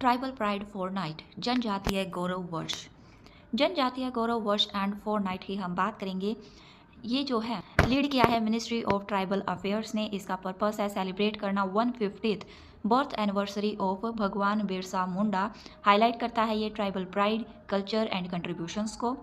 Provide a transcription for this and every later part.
Tribal pride फोरनाइट जनजातीय गौरव वर्ष। जनजातीय गौरव वर्ष एंड फोरनाइट की हम बात करेंगे। ये जो है लीड किया है मिनिस्ट्री ऑफ ट्राइबल अफेयर्स ने। इसका पर्पस है सेलिब्रेट करना 150th बर्थ एनिवर्सरी ऑफ भगवान बिरसा मुंडा। हाईलाइट करता है ये tribal pride, culture and contributions को।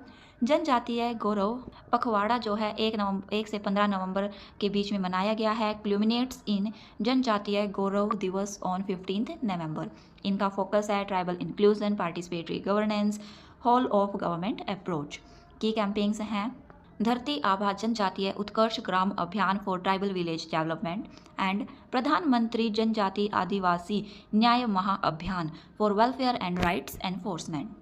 जनजातीय गौरव पखवाड़ा जो है 1 से 15 नवंबर के बीच में मनाया गया है। क्ल्यूमिनेट्स इन जनजातीय गौरव दिवस ऑन 15 नवंबर। इनका फोकस है tribal inclusion, participatory governance, whole of government approach. की कैंपेन्स हैं Dharti Aaba Janjatiya Utkarsh Gram Abhiyan for tribal village development and Pradhan Mantri Janjati Adivasi Nyaya Maha Abhiyan for welfare and rights enforcement.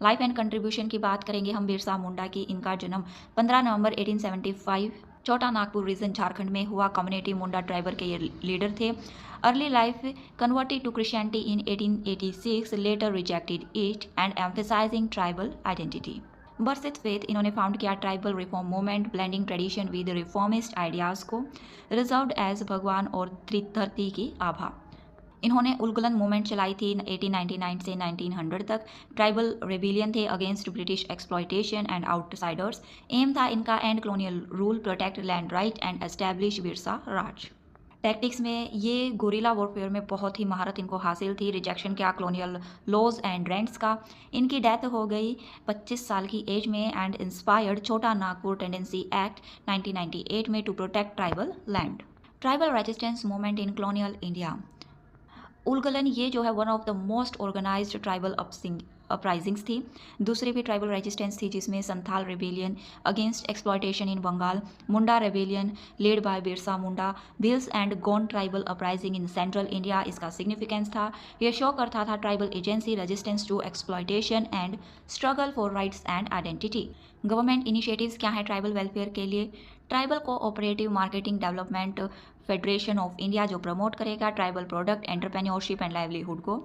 Life and contribution की बात करेंगे हम बिरसा मुंडा की। इनका जन्म 15 नवंबर 1875 छोटा नागपुर रीजन झारखंड में हुआ। कम्युनिटी मुंडा ट्राइबल के ये लीडर थे। Early life converted to Christianity in 1886, later rejected it and emphasizing tribal identity. Birsait faith इन्होंने फाउंड किया tribal reform movement, blending tradition with reformist ideas को। रिजर्व्ड एज भगवान और धरती की आभा। इन्होंने उलगुलन मूवमेंट चलाई थी 1899 से 1900 तक। ट्राइबल रेबिलियन थे against British exploitation and outsiders. Aim था इनका and colonial rule, protect land right and establish Birsa Raj. Tactics में ये गोरिल्ला वॉरफेयर में बहुत ही महारत इनको हासिल थी। रिजेक्शन किया कॉलोनियल लॉज एंड रेंट्स का। इनकी डेथ हो गई 25 साल की एज में एंड इंस्पायर्ड छोटा नागपुर टेंडेंसी एक्ट 1998 में to protect tribal land. Tribal resistance movement in colonial India. Ulgulan ये जो है one of the most organized tribal uprisings थी। दूसरी भी ट्राइबल रेजिस्टेंस थी जिसमें Santhal rebellion against exploitation in Bengal, Munda rebellion led by Birsa Munda, Bhils and Gond tribal uprising in central India. इसका significance था, यह शो करता था tribal agency, resistance to exploitation and struggle for rights and identity. Government initiatives क्या है ट्राइबल वेलफेयर के लिए? Tribal cooperative marketing development federation of India जो प्रमोट करेगा tribal product entrepreneurship and livelihood को।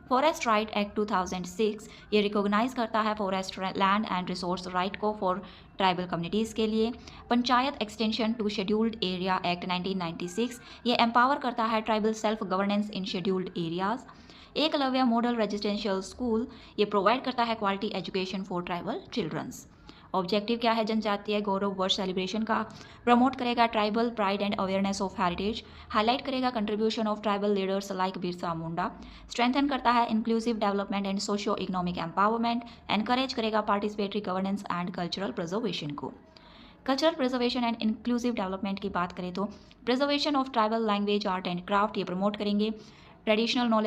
फॉरेस्ट राइट एक्ट 2006 ये recognize करता है forest land and resource right को फॉर ट्राइबल कम्युनिटीज़ के लिए। Panchayat extension to scheduled area act 1996 ये एम्पावर करता है tribal self governance in scheduled areas. Eklavya model residential school ये प्रोवाइड करता है quality education for tribal childrens. Objective क्या है जनजातीय गौरव वर्ष सेलिब्रेशन का? प्रमोट करेगा tribal pride and awareness of heritage. Highlight करेगा contribution of tribal leaders like Birsa Munda. Strengthen करता है inclusive development and socio economic empowerment. Encourage करेगा participatory governance and cultural preservation को। Cultural preservation and inclusive development की बात करें तो preservation of tribal language, art and craft ये प्रमोट करेंगे। Traditional knowledge